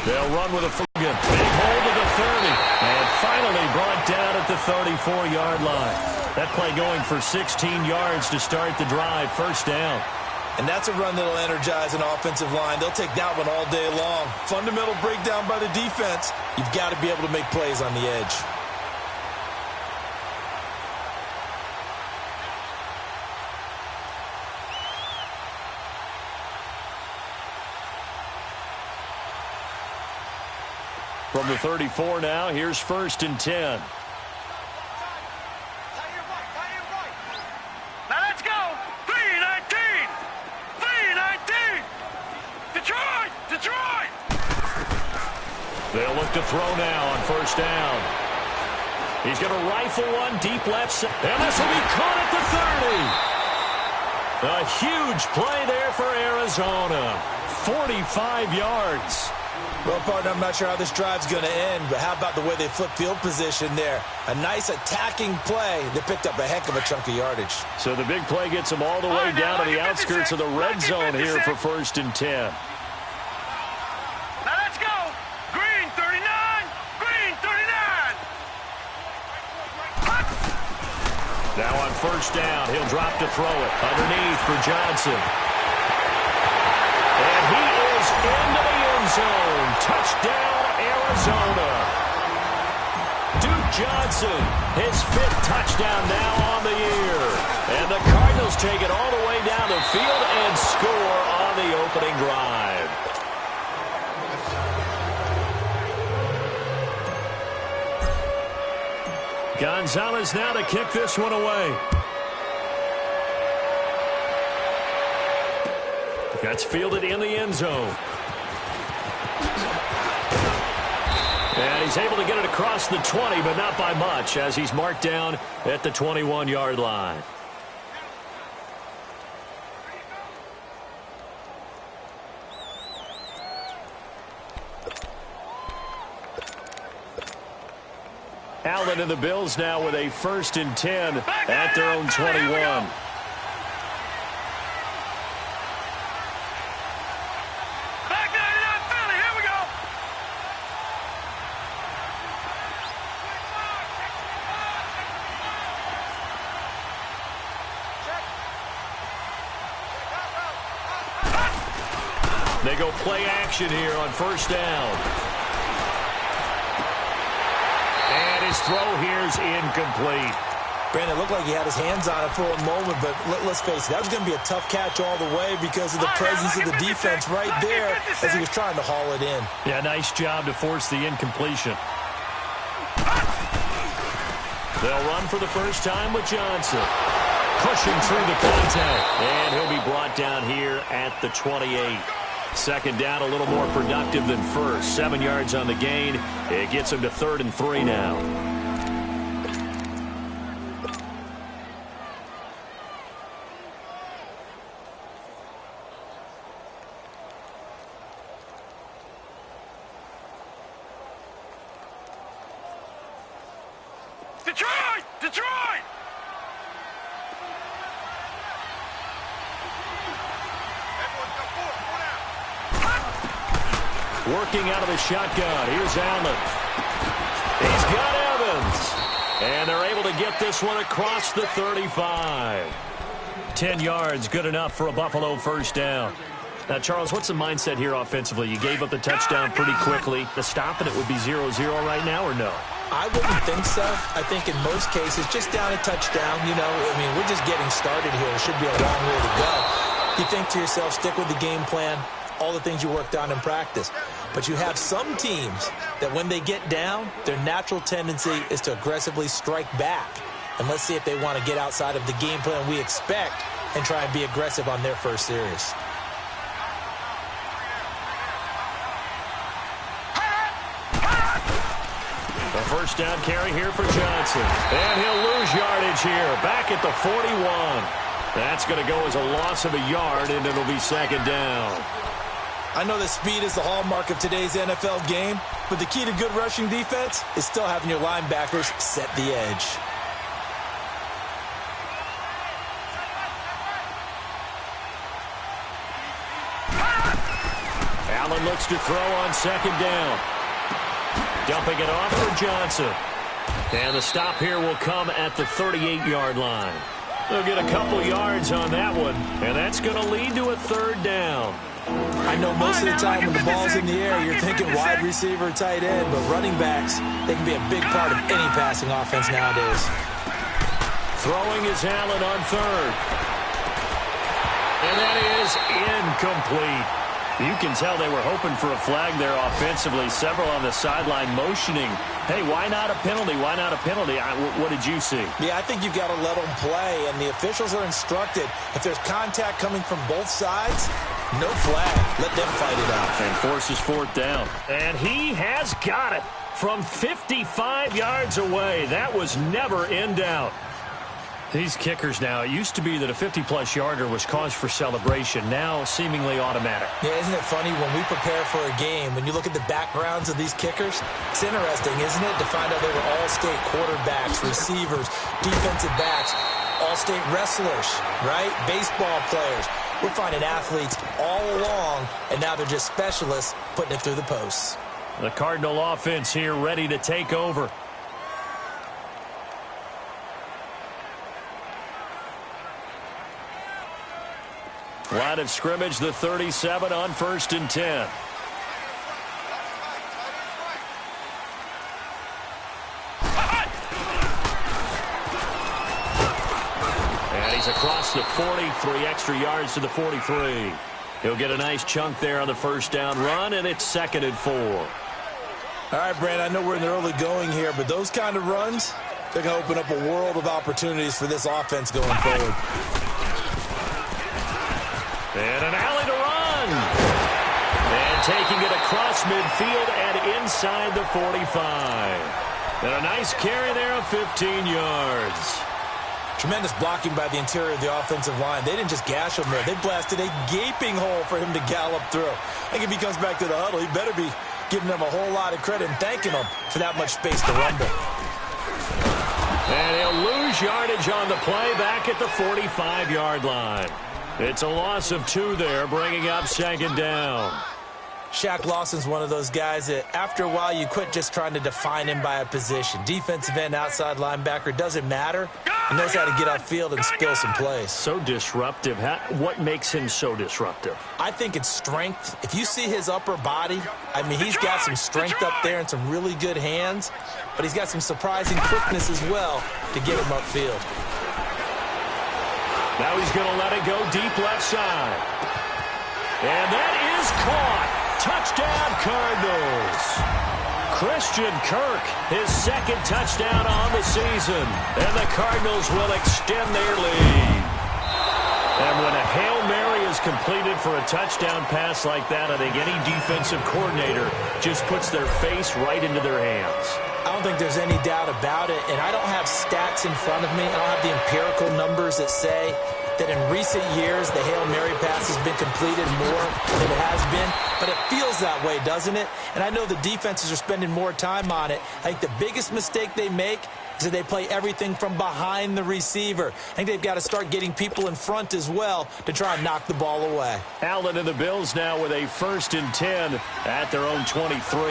They'll run with a Fugan. Big hold of the 30. And finally brought down at the 34-yard line. That play going for 16 yards to start the drive. First down. And that's a run that'll energize an offensive line. They'll take that one all day long. Fundamental breakdown by the defense. You've got to be able to make plays on the edge. From the 34 now, here's 1st and 10. Now let's go. 3-19. 3-19. Detroit. Detroit. They'll look to throw now on 1st down. He's going to rifle one deep left side. And this will be caught at the 30. A huge play there for Arizona. 45 yards. Well, partner, I'm not sure how this drive's going to end, but how about the way they flip field position there? A nice attacking play that picked up a heck of a chunk of yardage. So the big play gets them all the way down to the outskirts of the red zone here for 1st and 10. Now let's go. Green 39. Green 39. Now on 1st down, he'll drop to throw it. Underneath for Johnson. And he is into the end zone. Touchdown, Arizona. Duke Johnson, his 5th touchdown now on the year. And the Cardinals take it all the way down the field and score on the opening drive. Gonzalez now to kick this one away. That's fielded in the end zone. And he's able to get it across the 20, but not by much, as he's marked down at the 21-yard line. Allen and the Bills now with a 1st and 10 at their own 21. They go play action here on 1st down. And his throw here's incomplete. Brandon, it looked like he had his hands on it for a moment, but let's face it, that was going to be a tough catch all the way because of the presence of the defense right there as he was trying to haul it in. Yeah, nice job to force the incompletion. They'll run for the first time with Johnson. Pushing through the contact. And he'll be brought down here at the 28. 2nd down, a little more productive than 1st. 7 yards on the gain. It gets him to 3rd and 3 now. Detroit! Detroit! Working out of the shotgun. Here's Allen. He's got Evans. And they're able to get this one across the 35. 10 yards, good enough for a Buffalo 1st down. Now, Charles, what's the mindset here offensively? You gave up the touchdown pretty quickly. The stop and it would be 0-0 right now, or no? I wouldn't think so. I think in most cases, just down a touchdown, you know, I mean, we're just getting started here. It should be a long way to go. You think to yourself, stick with the game plan, all the things you worked on in practice. But you have some teams that when they get down, their natural tendency is to aggressively strike back. And let's see if they want to get outside of the game plan we expect and try and be aggressive on their first series. The 1st down carry here for Johnson. And he'll lose yardage here. Back at the 41. That's going to go as a loss of a yard, and it'll be 2nd down. I know that speed is the hallmark of today's NFL game, but the key to good rushing defense is still having your linebackers set the edge. Allen looks to throw on second down. Dumping it off for Johnson. And the stop here will come at the 38-yard line. They'll get a couple yards on that one, and that's going to lead to a third down. I know most of the time when the ball's in the air, you're thinking wide receiver, tight end, but running backs, they can be a big part of any passing offense nowadays. Throwing is Allen on third. And that is incomplete. You can tell they were hoping for a flag there offensively. Several on the sideline motioning. Hey, why not a penalty? Why not a penalty? What did you see? Yeah, I think you've got to let them play, and the officials are instructed. If there's contact coming from both sides, no flag. Let them fight it out. And forces fourth down. And he has got it from 55 yards away. That was never in doubt. These kickers now, it used to be that a 50-plus yarder was cause for celebration. Now, seemingly automatic. Yeah, isn't it funny when we prepare for a game, when you look at the backgrounds of these kickers, it's interesting, isn't it, to find out they were all-state quarterbacks, receivers, defensive backs, all-state wrestlers, right? Baseball players. We're finding athletes all along, and now they're just specialists putting it through the posts. The Cardinal offense here ready to take over. Line of scrimmage, the 37 on 1st and 10. And he's across the 40, 3 extra yards to the 43. He'll get a nice chunk there on the first down run, and it's 2nd and 4. All right, Brand, I know we're in the early going here, but those kind of runs, they're going to open up a world of opportunities for this offense going forward. And an alley to run. And taking it across midfield and inside the 45. And a nice carry there of 15 yards. Tremendous blocking by the interior of the offensive line. They didn't just gash him there. They blasted a gaping hole for him to gallop through. I think if he comes back to the huddle, he better be giving them a whole lot of credit and thanking them for that much space to rumble. And he'll lose yardage on the play back at the 45-yard line. It's a loss of 2 there, bringing up 2nd down. Shaq Lawson's one of those guys that after a while you quit just trying to define him by a position. Defensive end, outside linebacker, doesn't matter. He knows how to get upfield and spill some plays. So disruptive. What makes him so disruptive? I think it's strength. If you see his upper body, I mean, he's got some strength up there and some really good hands, but he's got some surprising quickness as well to get him upfield. Now he's going to let it go deep left side. And that is caught. Touchdown, Cardinals. Christian Kirk, his 2nd touchdown on the season. And the Cardinals will extend their lead. And when a Hail Mary is completed for a touchdown pass like that, I think any defensive coordinator just puts their face right into their hands. I don't think there's any doubt about it, and I don't have stats in front of me. I don't have the empirical numbers that say that in recent years the Hail Mary pass has been completed more than it has been, but it feels that way, doesn't it? And I know the defenses are spending more time on it. I think the biggest mistake they make is that they play everything from behind the receiver. I think they've got to start getting people in front as well to try and knock the ball away. Allen and the Bills now with a 1st and 10 at their own 23.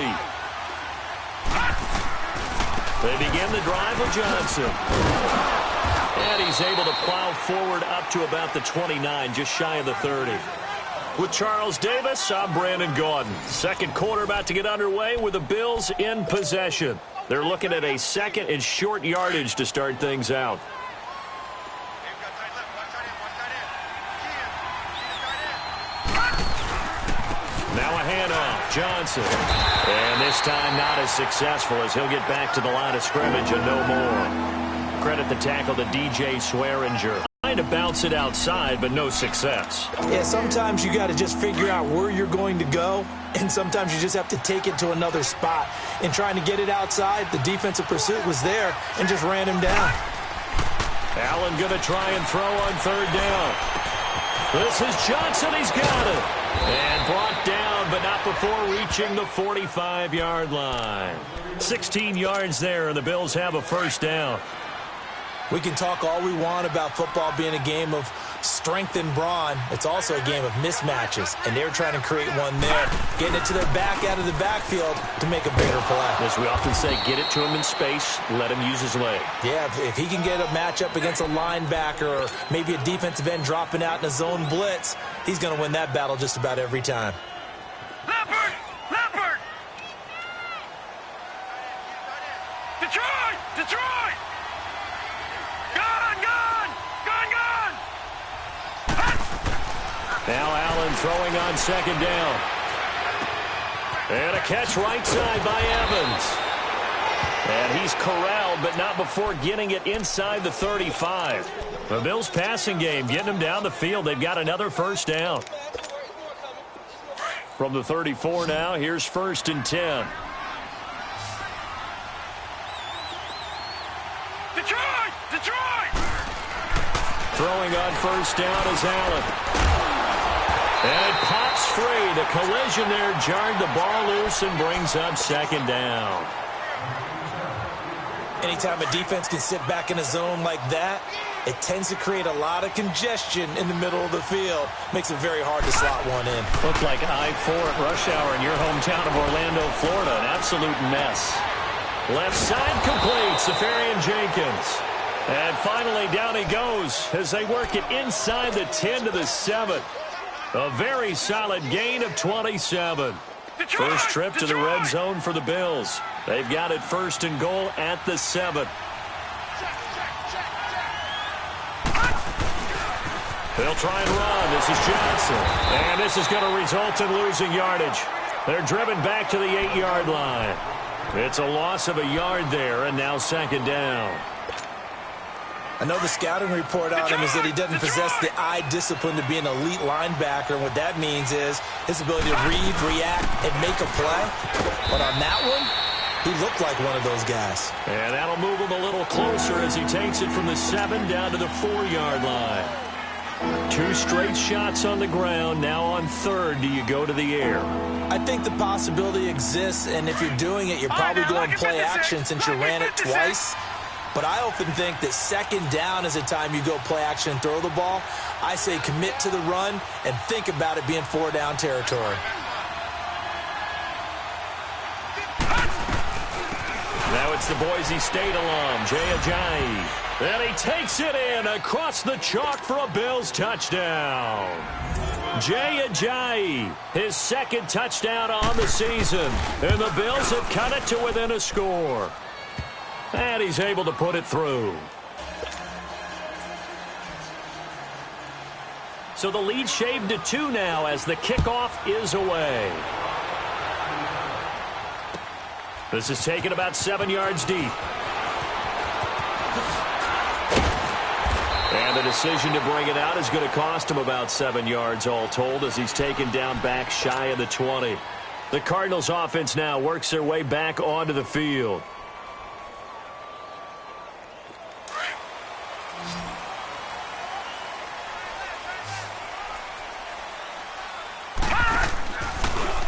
They begin the drive with Johnson. And he's able to plow forward up to about the 29, just shy of the 30. With Charles Davis, I'm Brandon Gaudin. 2nd quarter about to get underway with the Bills in possession. They're looking at a 2nd and short yardage to start things out. Now a handoff, Johnson. And this time not as successful as he'll get back to the line of scrimmage and no more. Credit the tackle to DJ Swearinger. Trying to bounce it outside, but no success. Yeah, sometimes you got to just figure out where you're going to go, and sometimes you just have to take it to another spot. In trying to get it outside, the defensive pursuit was there and just ran him down. Allen going to try and throw on 3rd down. This is Johnson. He's got it. And brought down, but not before reaching the 45-yard line. 16 yards there, and the Bills have a 1st down. We can talk all we want about football being a game of strength and brawn. It's also a game of mismatches, and they're trying to create one there, getting it to their back out of the backfield to make a bigger play. As we often say, get it to him in space, let him use his leg. Yeah, if he can get a matchup against a linebacker or maybe a defensive end dropping out in a zone blitz, he's going to win that battle just about every time. Leopard! Leopard! Detroit! Detroit! Gun! Gun! Gun! Gun! Now Allen throwing on second down. And a catch right side by Evans. And he's corralled, but not before getting it inside the 35. The Bills passing game getting them down the field. They've got another first down. From the 34 now, here's 1st and 10. Detroit! Detroit! Throwing on first down is Allen. And it pops free. The collision there jarred the ball loose and brings up second down. Anytime a defense can sit back in a zone like that, it tends to create a lot of congestion in the middle of the field. Makes it very hard to slot one in. Looked like I-4 at rush hour in your hometown of Orlando, Florida. An absolute mess. Left side complete. Safarian-Jenkins. And finally down he goes as they work it inside the 10 to the 7. A very solid gain of 27. Detroit! First trip to the red zone for the Bills. They've got it 1st and goal at the 7. They'll try and run. This is Johnson. And this is going to result in losing yardage. They're driven back to the 8-yard line. It's a loss of a yard there, and now second down. I know the scouting report on him is that he doesn't possess the eye discipline to be an elite linebacker. And what that means is his ability to read, react, and make a play. But on that one, he looked like one of those guys. And that'll move him a little closer as he takes it from the 7 down to the 4-yard line. 2 straight shots on the ground. Now on 3rd, do you go to the air? I think the possibility exists, and if you're doing it, you're probably going play action since you ran it twice. But I often think that 2nd down is a time you go play action and throw the ball. I say commit to the run and think about it being 4-down territory. Now it's the Boise State alum, Jay Ajayi. And he takes it in across the chalk for a Bills touchdown. Jay Ajayi, his 2nd touchdown on the season. And the Bills have cut it to within a score. And he's able to put it through. So the lead shaved to 2 now as the kickoff is away. This is taken about 7 yards deep. And the decision to bring it out is going to cost him about 7 yards all told as he's taken down back shy of the 20. The Cardinals offense now works their way back onto the field.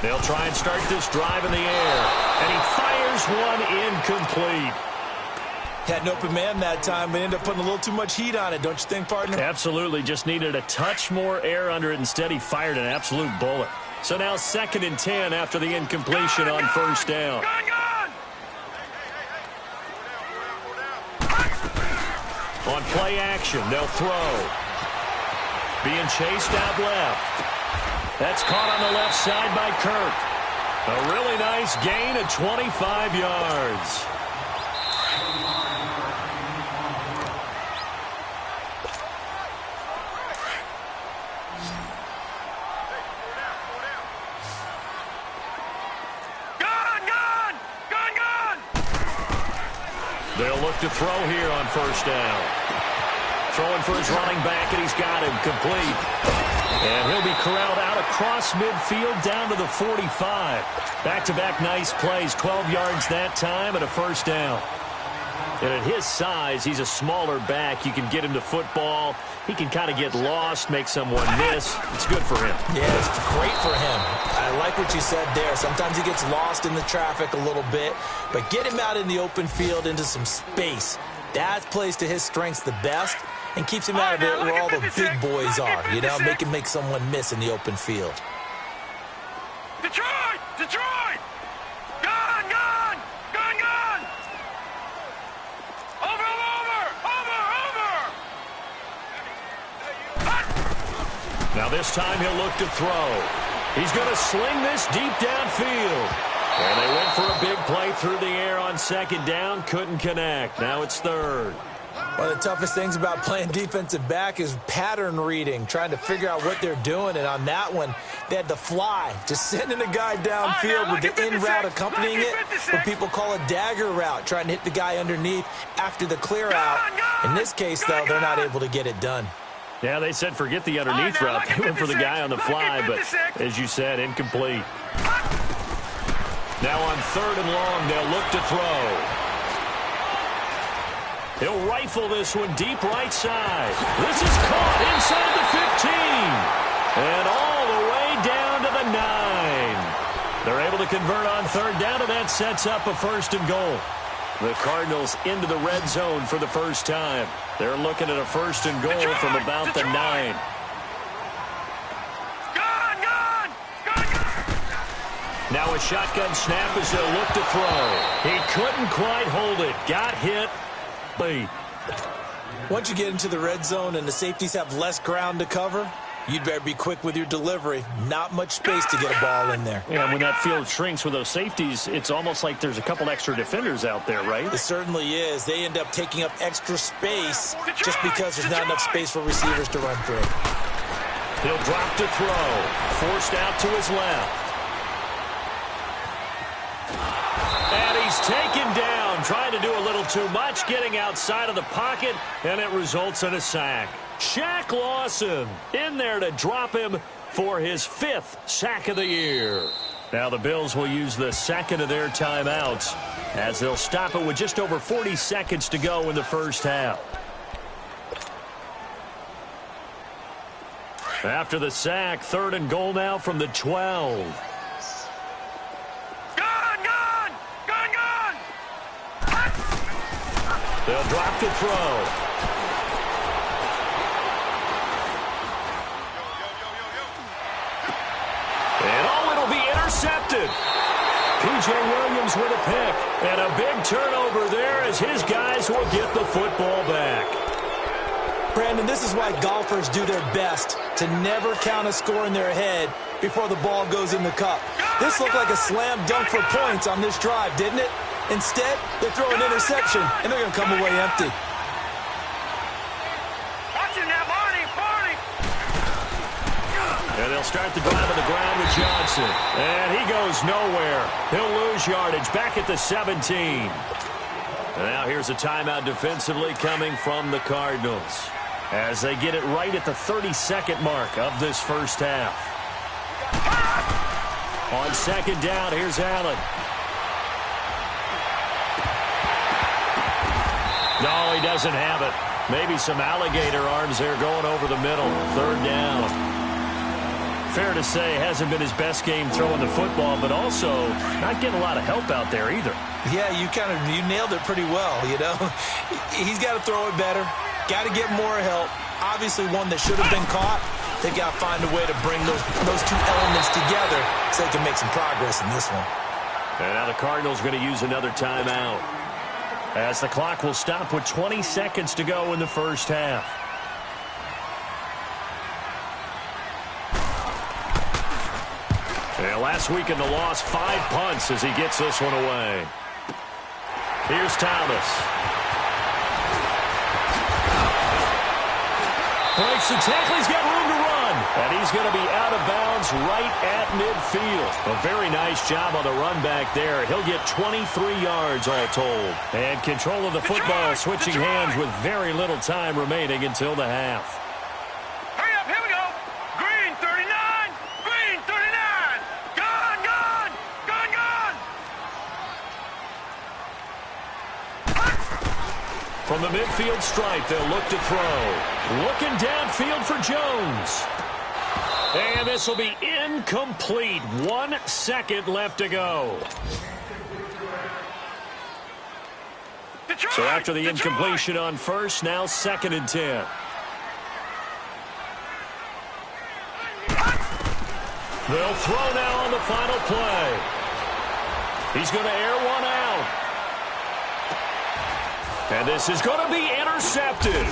They'll try and start this drive in the air. And he fires one incomplete. Had an open man that time, but ended up putting a little too much heat on it, don't you think, partner? Absolutely. Just needed a touch more air under it. Instead, he fired an absolute bullet. So now 2nd and 10 after the incompletion on 1st down. On play action, they'll throw. Being chased out left. That's caught on the left side by Kirk. A really nice gain of 25 yards. They'll look to throw here on 1st down. Throwing for his running back, and he's got him complete. And he'll be corralled out across midfield down to the 45. Back-to-back nice plays, 12 yards that time and a 1st down. And at his size, he's a smaller back. You can get him to football. He can kind of get lost, make someone miss. It's good for him. Yeah, it's great for him. I like what you said there. Sometimes he gets lost in the traffic a little bit, but get him out in the open field into some space. That plays to his strengths the best. and keeps him out of it where all the big boys are, you know, make someone miss in the open field. Detroit! Detroit! Gone! Gone! Gone! Gone! Over! Over! Over! Over! Now this time he'll look to throw. He's going to sling this deep downfield. And they went for a big play through the air on second down. Couldn't connect. Now it's third. One of the toughest things about playing defensive back is pattern reading, trying to figure out what they're doing. And on that one, they had the fly, just sending a guy downfield with the in route accompanying it, what people call a dagger route, trying to hit the guy underneath after the clear out. In this case, though, they're not able to get it done. Yeah, they said forget the underneath route. They went for the guy on the fly, but as you said, incomplete. Now on third and long, they'll look to throw. He'll rifle this one deep right side. This is caught inside the 15. And all the way down to the 9. They're able to convert on third down, and that sets up a first and goal. The Cardinals into the red zone for the first time. They're looking at a first and goal from about the 9. Now a shotgun snap as they'll look to throw. He couldn't quite hold it. Got hit. Once you get into the red zone and the safeties have less ground to cover, you'd better be quick with your delivery. Not much space to get a ball in there. Yeah, when that field shrinks with those safeties, it's almost like there's a couple extra defenders out there, right? It certainly is. They end up taking up extra space just because there's not enough space for receivers to run through. He'll drop to throw. Forced out to his left. And he's taken down, trying to do a little too much, getting outside of the pocket, and it results in a sack. Shaq Lawson in there to drop him for his 5th sack of the year. Now the Bills will use the second of their timeouts as they'll stop it with just over 40 seconds to go in the first half. After the sack, third and goal now from the 12. They'll drop to throw. And it'll be intercepted. P.J. Williams with a pick. And a big turnover there as his guys will get the football back. Brandon, this is why golfers do their best to never count a score in their head before the ball goes in the cup. This looked like a slam dunk for points on this drive, didn't it? Instead, they throw an interception, and they're going to come away empty. Watching that, Barney! And they'll start the drive on the ground with Johnson. And he goes nowhere. He'll lose yardage back at the 17. And now here's a timeout defensively coming from the Cardinals as they get it right at the 32nd mark of this first half. On second down, here's Allen. No, he doesn't have it. Maybe some alligator arms there going over the middle. Third down. Fair to say, hasn't been his best game throwing the football, but also not getting a lot of help out there either. Yeah, you nailed it pretty well, you know. He's got to throw it better. Got to get more help. Obviously one that should have been caught. They got to find a way to bring those two elements together so they can make some progress in this one. And now the Cardinals going to use another timeout, as the clock will stop with 20 seconds to go in the first half. And last week in the loss, 5 punts as he gets this one away. Here's Thomas. Breaks the tackle. He's got room to run. And he's going to be out of bounds right at midfield. A very nice job on the run back there. He'll get 23 yards all told. And control of the football switching hands with very little time remaining until the half. Hurry up, here we go. Green 39. Green 39. Gone, gone. Gone, gone. From the midfield stripe, they'll look to throw. Looking downfield for Jones. And this will be incomplete. 1 second left to go. Detroit, So after the Detroit. incompletion on first, now 2nd and 10. They'll throw now on the final play. He's going to air one out. And this is going to be intercepted.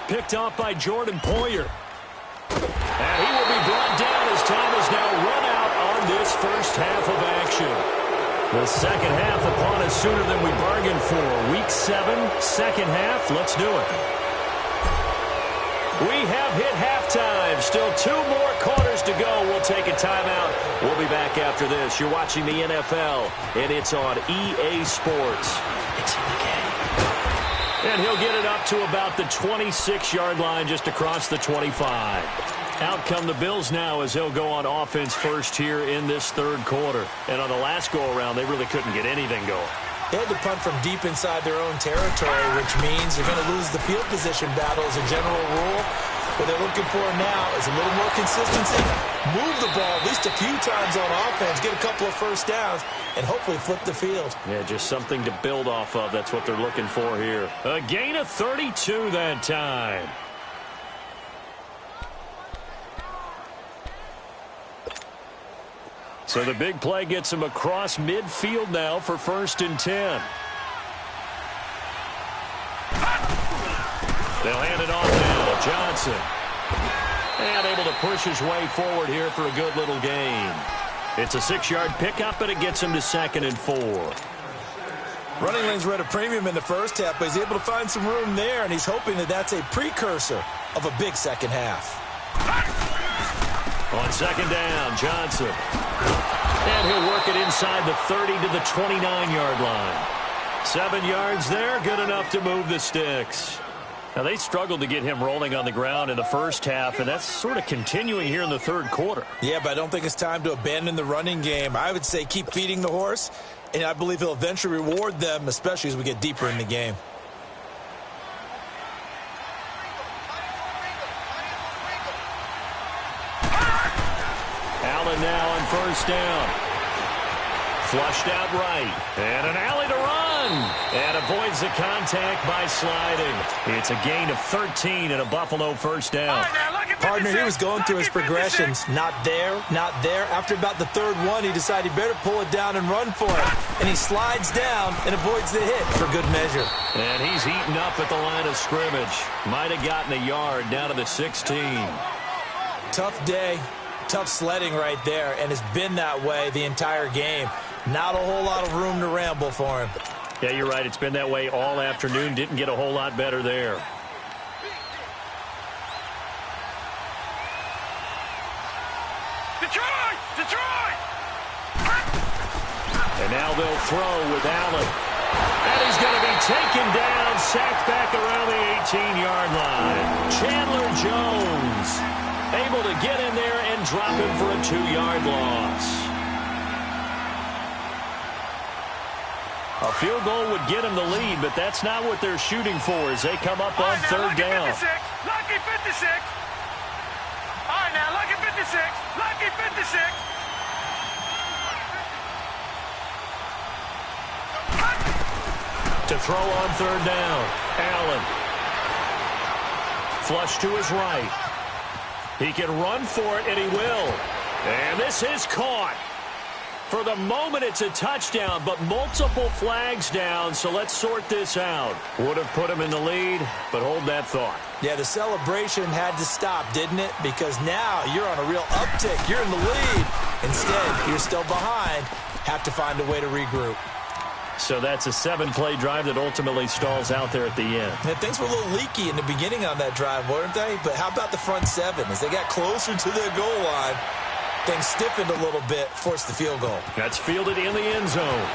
Picked off by Jordan Poyer. And he will be brought down as time is now run out on this first half of action. The second half upon us sooner than we bargained for. Week 7, second half. Let's do it. We have hit halftime. Still 2 more quarters to go. We'll take a timeout. We'll be back after this. You're watching the NFL, and it's on EA Sports. It's in the game. And he'll get it up to about the 26-yard line just across the 25. Out come the Bills now as they'll go on offense first here in this third quarter. And on the last go-around, they really couldn't get anything going. They had to punt from deep inside their own territory, which means you're going to lose the field position battle as a general rule. What they're looking for now is a little more consistency. Move the ball at least a few times on offense, get a couple of first downs, and hopefully flip the field. Yeah, just something to build off of. That's what they're looking for here. A gain of 32 that time. So the big play gets him across midfield now for 1st and 10. They'll hand it off now. Johnson. And able to push his way forward here for a good little gain. It's a 6-yard pickup, and it gets him to 2nd and 4. Running lanes were at a premium in the first half, but he's able to find some room there, and he's hoping that that's a precursor of a big second half. On 2nd down, Johnson. And he'll work it inside the 30 to the 29-yard line. 7 yards there, good enough to move the sticks. Now, they struggled to get him rolling on the ground in the first half, and that's sort of continuing here in the third quarter. Yeah, but I don't think it's time to abandon the running game. I would say keep feeding the horse, and I believe he'll eventually reward them, especially as we get deeper in the game. Allen now on 1st down. Flushed out right. And an alley to run. And avoids the contact by sliding. It's a gain of 13 and a Buffalo 1st down. Partner, he was going through his progressions. Not there, not there. After about the 3rd one, he decided he better pull it down and run for it. And he slides down and avoids the hit for good measure. And he's eaten up at the line of scrimmage. Might have gotten a yard down to the 16. Tough day. Tough sledding right there, and it's been that way the entire game. Not a whole lot of room to ramble for him. Yeah, you're right. It's been that way all afternoon. Didn't get a whole lot better there. Detroit! Detroit! And now they'll throw with Allen. And he's going to be taken down, sacked back around the 18-yard line. Chandler Jones able to get in there and drop him for a 2-yard loss. A field goal would get him the lead, but that's not what they're shooting for as they come up on 3rd down. Lucky 56. All right, now, lucky 56. Lucky 56. To throw on 3rd down. Allen. Flush to his right. He can run for it, and he will. And this is caught. For the moment, it's a touchdown, but multiple flags down, so let's sort this out. Would have put him in the lead, but hold that thought. Yeah, the celebration had to stop, didn't it? Because now you're on a real uptick. You're in the lead. Instead, you're still behind. Have to find a way to regroup. So that's a 7-play drive that ultimately stalls out there at the end. Yeah, things were a little leaky in the beginning on that drive, weren't they? But how about the front 7? As they got closer to their goal line, things stiffened a little bit, forced the field goal. That's fielded in the end zone.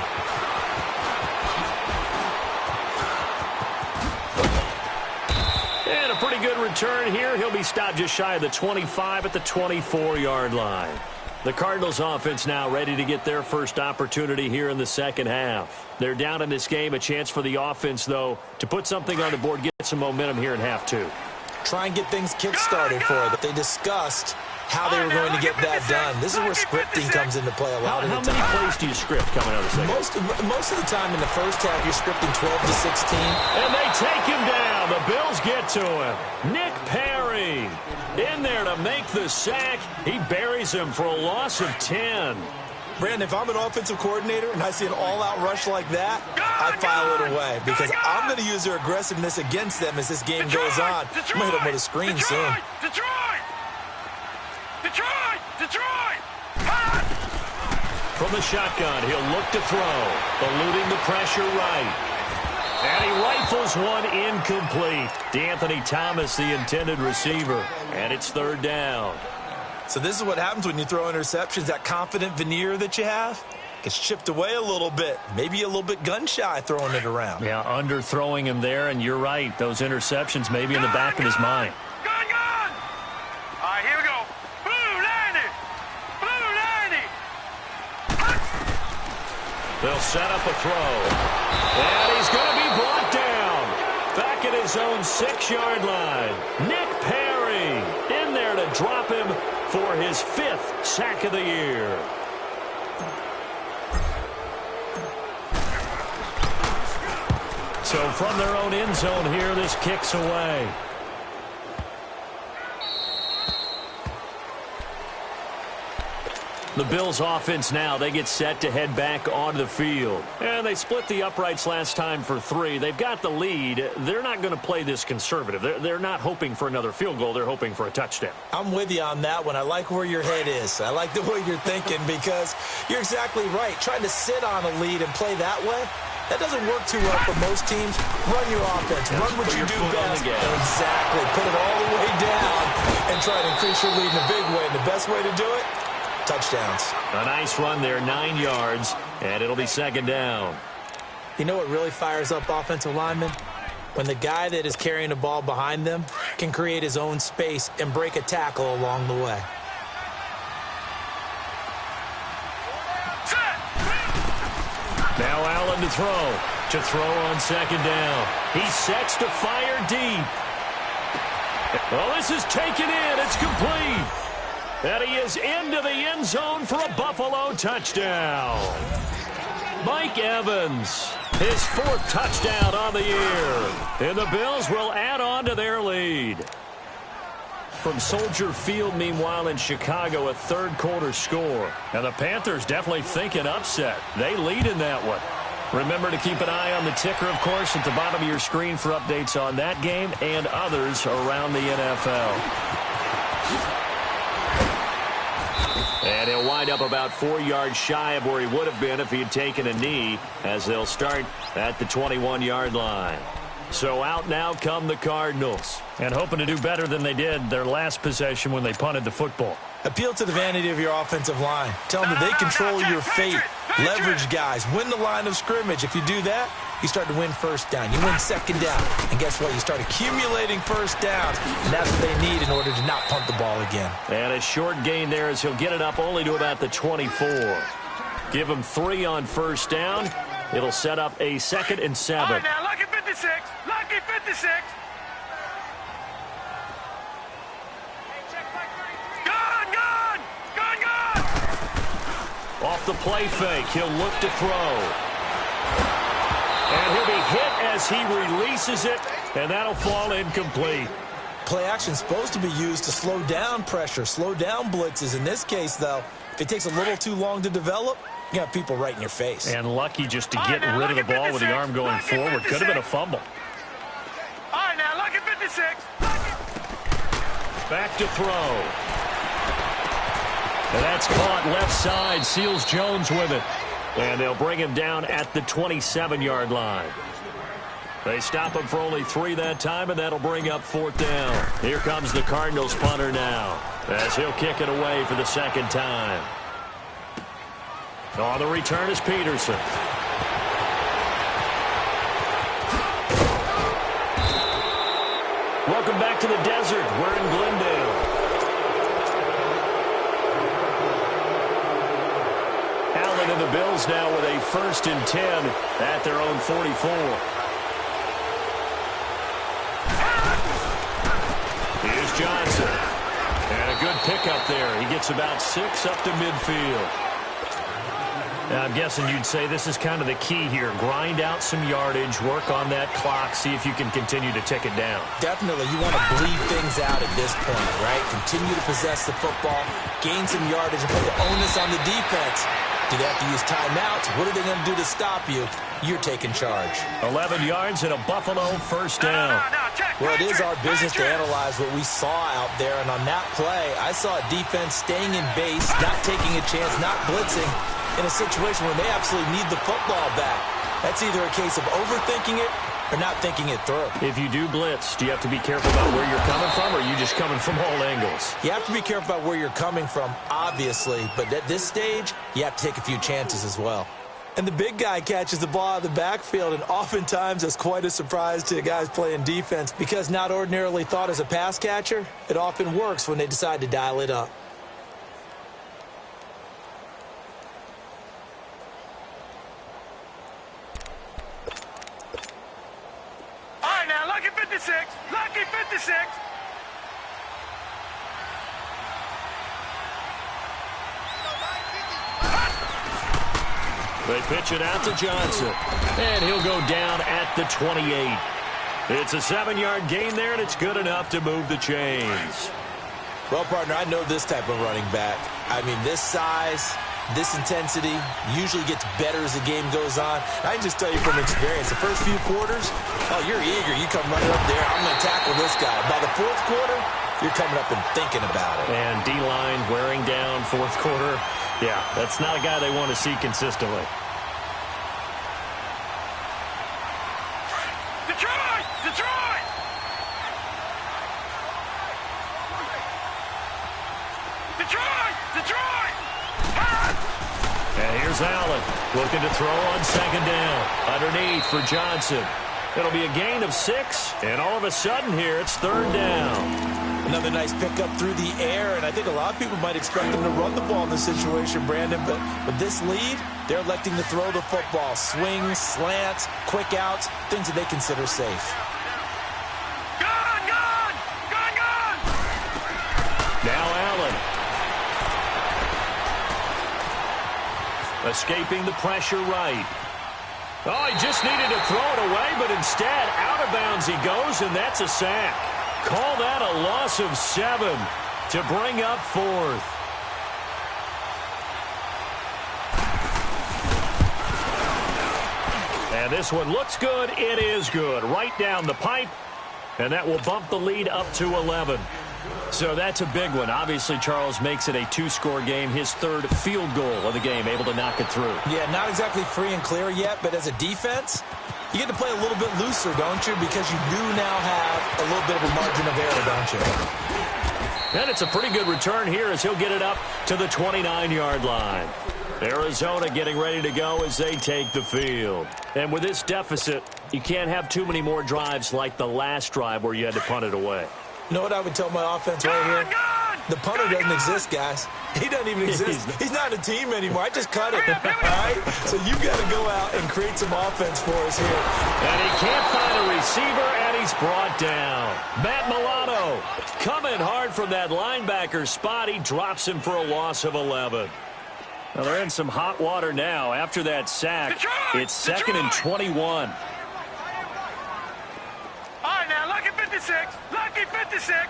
And a pretty good return here. He'll be stopped just shy of the 25 at the 24-yard line. The Cardinals offense now ready to get their first opportunity here in the second half. They're down in this game. A chance for the offense, though, to put something on the board, get some momentum here in half 2. Try and get things kick-started for them. They discussed how they were going to get that done. This is where scripting comes into play a lot of the time. How many plays do you script coming out of the second? Most of the time in the first half, you're scripting 12 to 16. And they take him down. The Bills get to him. Nick Perry in there to make the sack. He buries him for a loss of 10. Brandon, if I'm an offensive coordinator and I see an all-out rush like that, I file it away because I'm going to use their aggressiveness against them as this game goes on. I'm going to hit them with a screen soon. Detroit! From the shotgun, he'll look to throw. Eluding the pressure right. And he rifles one incomplete. D'Anthony Thomas, the intended receiver. And it's third down. So this is what happens when you throw interceptions. That confident veneer that you have gets chipped away a little bit. Maybe a little bit gun-shy throwing it around. Yeah, underthrowing him there, and you're right. Those interceptions may be in the back of his mind. Gun! All right, here we go. Blue 90! They'll set up a throw. And he's going to be brought down. Back at his own 6-yard line. Nick Perry in there to drop him for his 5th sack of the year. So from their own end zone here, this kicks away. The Bills offense now, they get set to head back onto the field. And they split the uprights last time for 3. They've got the lead. They're not going to play this conservative. They're not hoping for another field goal. They're hoping for a touchdown. I'm with you on that one. I like where your head is. I like the way you're thinking because you're exactly right. Trying to sit on a lead and play that way, that doesn't work too well for most teams. Run your offense. Run what you do best. Exactly. Put it all the way down and try to increase your lead in a big way. And the best way to do it, touchdowns. A nice run there, 9 yards, and it'll be second down. You know what really fires up offensive linemen? When the guy that is carrying the ball behind them can create his own space and break a tackle along the way. Now Allen to throw on second down. He sets to fire deep. Well, this is taken in. It's complete. And he is into the end zone for a Buffalo touchdown. Mike Evans, his 4th touchdown on the year. And the Bills will add on to their lead. From Soldier Field, meanwhile, in Chicago, a third-quarter score. And the Panthers definitely thinking upset. They lead in that one. Remember to keep an eye on the ticker, of course, at the bottom of your screen for updates on that game and others around the NFL. And he'll wind up about 4 yards shy of where he would have been if he had taken a knee, as they'll start at the 21-yard line. So out now come the Cardinals, and hoping to do better than they did their last possession when they punted the football. Appeal to the vanity of your offensive line. Tell them that they control your fate. Leverage guys. Win the line of scrimmage. If you do that, you start to win first down. You win second down. And guess what? You start accumulating first downs. And that's what they need in order to not punt the ball again. And a short gain there as he'll get it up only to about the 24. Give him 3 on first down. It'll set up a 2nd and 7. All right, now, lucky 56. Lucky 56. Off the play fake, he'll look to throw. And he'll be hit as he releases it, and that'll fall incomplete. Play action is supposed to be used to slow down pressure, slow down blitzes. In this case, though, if it takes a little too long to develop, you got people right in your face. And lucky just to get rid of the ball with the arm going forward. Could have been a fumble. All right, now, lucky 56. Back to throw. And that's caught left side. Seals Jones with it. And they'll bring him down at the 27-yard line. They stop him for only 3 that time, and that'll bring up 4th down. Here comes the Cardinals punter now, as he'll kick it away for the 2nd time. On the return is Peterson. Welcome back to the desert. We're in Glendale. Allen and the Bills now with a 1st and 10 at their own 44. Here's Johnson. And a good pickup there. He gets about 6 up to midfield. Now, I'm guessing you'd say this is kind of the key here. Grind out some yardage, work on that clock, see if you can continue to tick it down. Definitely. You want to bleed things out at this point, right? Continue to possess the football, gain some yardage, and put the onus on the defense. Do they have to use timeouts? What are they going to do to stop you? You're taking charge. 11 yards and a Buffalo first down. Well, it is our business to analyze what we saw out there, and on that play, I saw a defense staying in base, not taking a chance, not blitzing, in a situation where they absolutely need the football back. That's either a case of overthinking it or not thinking it through. If you do blitz, do you have to be careful about where you're coming from, or are you just coming from all angles? You have to be careful about where you're coming from, obviously, but at this stage, you have to take a few chances as well. And the big guy catches the ball out of the backfield, and oftentimes that's quite a surprise to the guys playing defense, because not ordinarily thought as a pass catcher, it often works when they decide to dial it up. Lucky 56! Lucky 56! They pitch it out to Johnson, and he'll go down at the 28. It's a 7-yard gain there, and it's good enough to move the chains. Well, partner, I know this type of running back. I mean, this size, this intensity usually gets better as the game goes on. I can just tell you from experience, the first few quarters, oh, you're eager. You come running up there, I'm going to tackle this guy. By the fourth quarter, you're coming up and thinking about it. And D-line wearing down fourth quarter. Yeah, that's not a guy they want to see consistently. Detroit! Detroit! Detroit! Detroit! And here's Allen looking to throw on second down. Underneath for Johnson. It'll be a gain of 6, and all of a sudden here it's third down. Another nice pickup through the air, and I think a lot of people might expect them to run the ball in this situation, Brandon, but with this lead, they're electing to throw the football. Swings, slants, quick outs, things that they consider safe. Gone! Gone! Gone! Gone! Now Allen. Escaping the pressure right. Oh, he just needed to throw it away, but instead, out of bounds he goes, and that's a sack. Call that a loss of 7 to bring up 4th. And this one looks good. It is good. Right down the pipe, and that will bump the lead up to 11. So that's a big one. Obviously, Charles makes it a 2-score game. His 3rd field goal of the game, able to knock it through. Yeah, not exactly free and clear yet, but as a defense, you get to play a little bit looser, don't you? Because you do now have a little bit of a margin of error, don't you? And it's a pretty good return here as he'll get it up to the 29-yard line. Arizona getting ready to go as they take the field. And with this deficit, you can't have too many more drives like the last drive where you had to punt it away. You know what I would tell my offense right here? The punter doesn't exist, guys. He doesn't even exist. He's not a team anymore. I just cut it. All right? So you got to go out and create some offense for us here. And he can't find a receiver, and he's brought down. Matt Milano coming hard from that linebacker spot. He drops him for a loss of 11. Well, they're in some hot water now after that sack. It's 2nd and 21. All right, now, lucky 56. Lucky 56.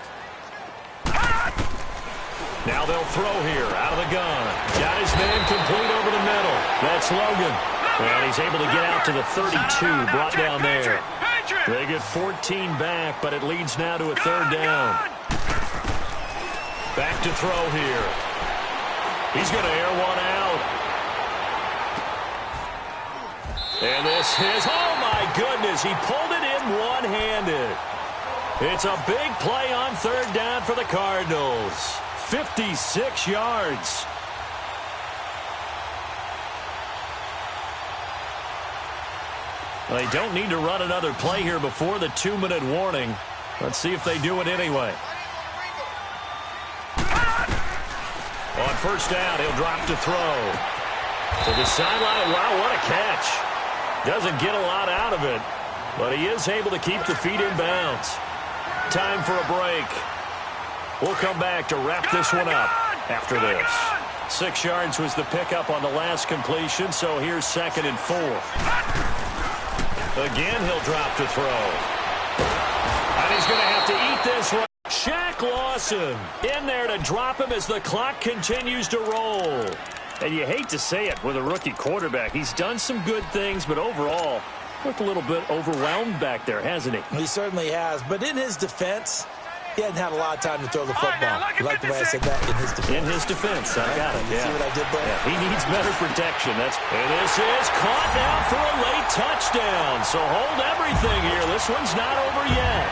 Now they'll throw here out of the gun. Got his man complete over the middle. That's Logan. And he's able to get out to the 32, brought down there. They get 14 back, but it leads now to a 3rd down. Back to throw here. He's going to air one out. And this is, oh my goodness, he pulled it in one-handed. It's a big play on 3rd down for the Cardinals. 56 yards. They don't need to run another play here before the 2-minute warning. Let's see if they do it anyway. On 1st down, he'll drop to throw. To the sideline. Wow, what a catch. Doesn't get a lot out of it, but he is able to keep the feet in bounds. Time for a break. We'll come back to wrap this one up after this. 6 yards was the pickup on the last completion, so here's 2nd and 4. Again, he'll drop to throw. And he's going to have to eat this one. Shaq Lawson in there to drop him as the clock continues to roll. And you hate to say it with a rookie quarterback. He's done some good things, but overall, looked a little bit overwhelmed back there, hasn't he? He certainly has. But in his defense, he hadn't had a lot of time to throw the football. You like the way I said that? In his defense. In his defense. I got it. You see what I did there? Yeah, he needs better protection. And this is caught now for a late touchdown. So hold everything here. This one's not over yet.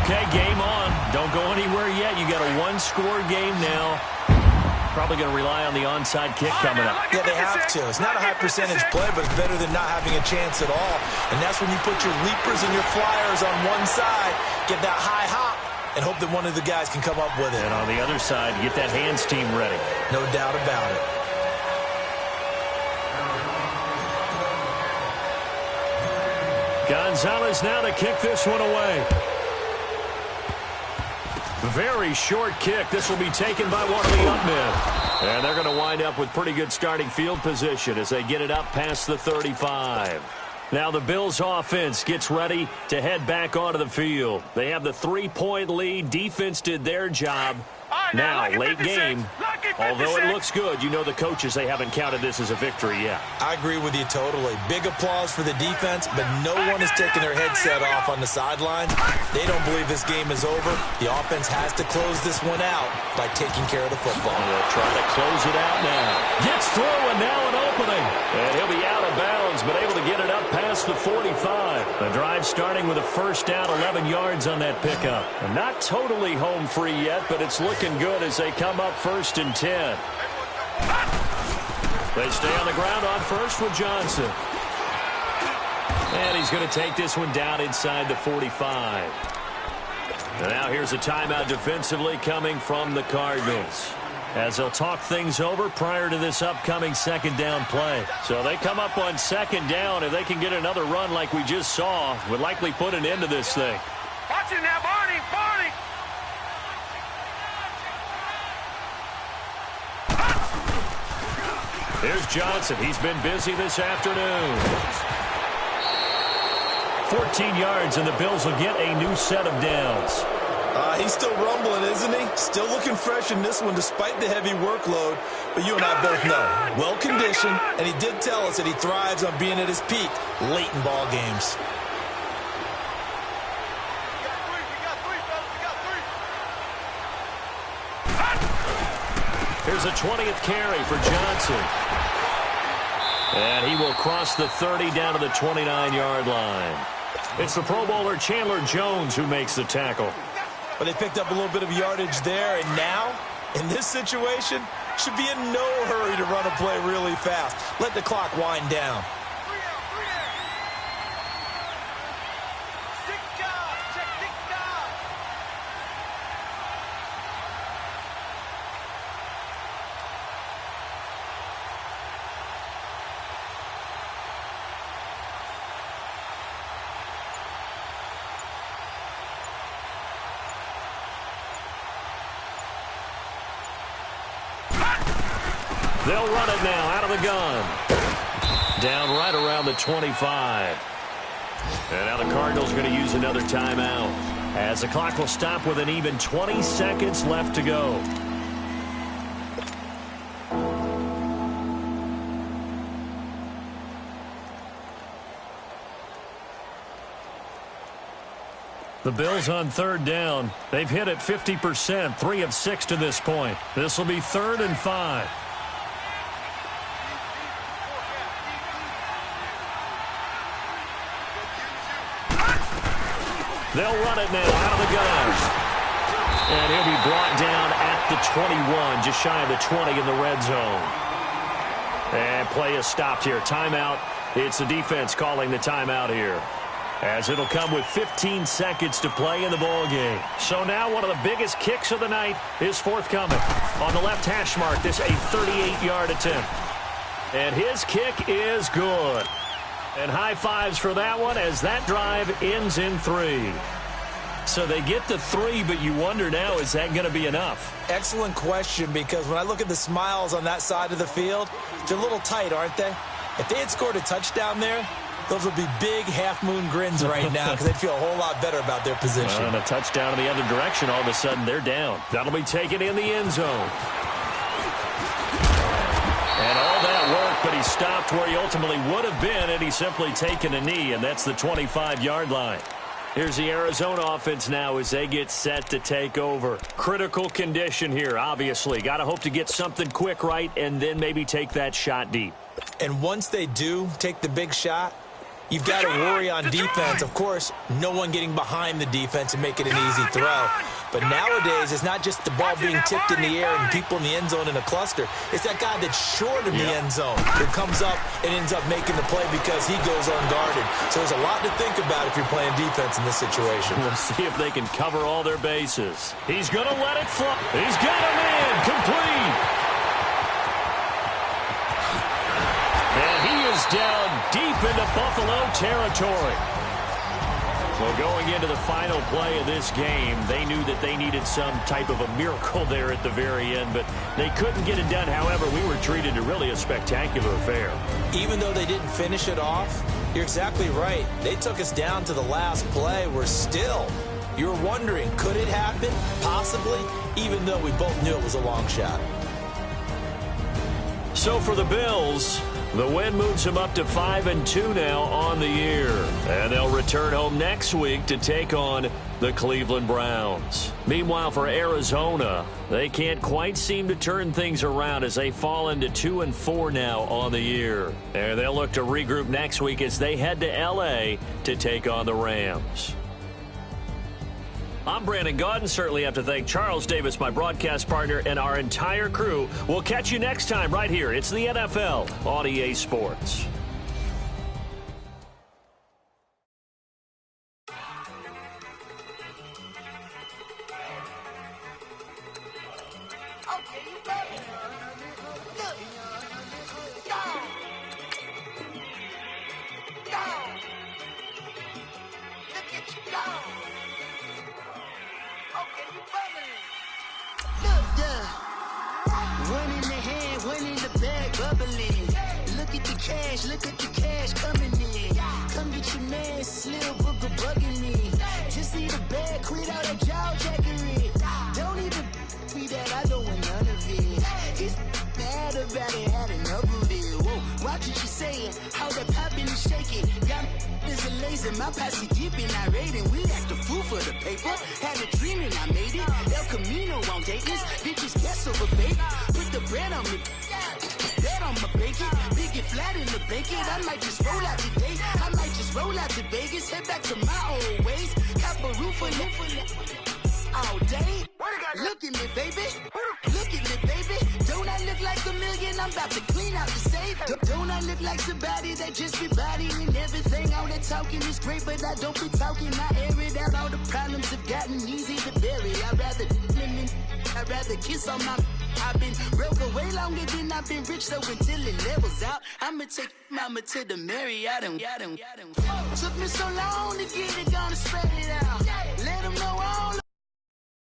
Okay, game on. Don't go anywhere yet. You got a 1-score game now. Probably going to rely on the onside kick coming up. Yeah, they have to. It's not a high percentage play, but it's better than not having a chance at all. And that's when you put your leapers and your flyers on one side, get that high hop, and hope that one of the guys can come up with it. And on the other side, get that hands team ready. No doubt about it. Gonzalez now to kick this one away. Very short kick. This will be taken by one of the up men. And they're going to wind up with pretty good starting field position as they get it up past the 35. Now the Bills offense gets ready to head back onto the field. They have the 3-point lead. Defense did their job. Now, late game, although it looks good, you know the coaches, they haven't counted this as a victory yet. I agree with you totally. Big applause for the defense, but no one is taking their headset off on the sidelines. They don't believe this game is over. The offense has to close this one out by taking care of the football. They'll try to close it out now. Gets through, and now an opening. And he'll be out of bounds, but able to get it up past the 45. The drive starting with a first down, 11 yards on that pickup. And not totally home free yet, but it's looking good as they come up 1st and 10. They stay on the ground on first with Johnson. And he's going to take this one down inside the 45. And now here's a timeout defensively coming from the Cardinals, as they'll talk things over prior to this upcoming 2nd down play. So they come up on 2nd down. If they can get another run like we just saw, would likely put an end to this thing. Watch it now, Barney, Barney. Here's Johnson. He's been busy this afternoon. 14 yards, and the Bills will get a new set of downs. He's still rumbling, isn't he? Still looking fresh in this one despite the heavy workload. But you and I both know, well-conditioned, and he did tell us that he thrives on being at his peak late in ball games. Here's a 20th carry for Johnson. And he will cross the 30 down to the 29-yard line. It's the Pro Bowler Chandler Jones who makes the tackle. But they picked up a little bit of yardage there, and now, in this situation, should be in no hurry to run a play really fast. Let the clock wind down. They'll run it now out of the gun. Down right around the 25. And now the Cardinals are going to use another timeout, as the clock will stop with an even 20 seconds left to go. The Bills on 3rd down. They've hit it 50%, 3 of 6 to this point. This will be 3rd and 5. They'll run it now out of the gun. And he'll be brought down at the 21, just shy of the 20 in the red zone. And play is stopped here. Timeout. It's the defense calling the timeout here, as it'll come with 15 seconds to play in the ball game. So now one of the biggest kicks of the night is forthcoming. On the left hash mark, this a 38-yard attempt. And his kick is good. And high fives for that one, as that drive ends in 3. So they get the 3, but you wonder now, is that going to be enough? Excellent question, because when I look at the smiles on that side of the field, they're a little tight, aren't they? If they had scored a touchdown there, those would be big half-moon grins right now because they'd feel a whole lot better about their position. And a touchdown in the other direction, all of a sudden they're down. That'll be taken in the end zone. And all that work, but he stopped where he ultimately would have been, and he's simply taken a knee, and that's the 25-yard line. Here's the Arizona offense now as they get set to take over. Critical condition here, obviously. Got to hope to get something quick right and then maybe take that shot deep. And once they do take the big shot, you've got to worry on defense. Of course, no one getting behind the defense and make it an easy throw. But nowadays, it's not just the ball being tipped in the air and people in the end zone in a cluster. It's that guy that's short of the end zone who comes up and ends up making the play because he goes unguarded. So there's a lot to think about if you're playing defense in this situation. We'll see if they can cover all their bases. He's going to let it fly. He's got him in. Complete. And he is down deep into Buffalo territory. Well, going into the final play of this game, they knew that they needed some type of a miracle there at the very end, but they couldn't get it done. However, we were treated to really a spectacular affair. Even though they didn't finish it off, you're exactly right. They took us down to the last play. We're still, you're wondering, could it happen? Possibly, even though we both knew it was a long shot. So for the Bills, the win moves them up to 5-2 now on the year. And they'll return home next week to take on the Cleveland Browns. Meanwhile, for Arizona, they can't quite seem to turn things around as they fall into 2-4 now on the year. And they'll look to regroup next week as they head to L.A. to take on the Rams. I'm Brandon Gaudin. Certainly have to thank Charles Davis, my broadcast partner, and our entire crew. We'll catch you next time right here. It's the NFL on EA Sports. Look at the cash coming in. Come get your man, Slim Booker bugging me. Just need a bag, quit all that jaw jackery. Don't even be that, I don't want none of it. He's mad about it, had enough of it. Whoa, watch what you saying, how that poppin' and shaking. Got is a laser, my posse deep and I raiding. We act a fool for the paper. Had a dream and I made it. El Camino on Dayton's, bitches guess over bait. Put the bread on me. That on my bacon, big and flat in the bacon. I might just roll out today. I might just roll out to Vegas, head back to my old ways. Cop a roof for all day. Look at me, baby. Look at me, baby. Don't I look like a million? I'm about to clean out the safe. Don't I look like somebody that just be bodying everything? All that talking is great, but I don't be talking. I air it out. All the problems have gotten easy to bury. I'd rather kiss on my. I've been broke way longer than I've been rich, so until it levels out, I'ma take mama to the Marriott and took me so long to get it, gonna spread it out. Let them know all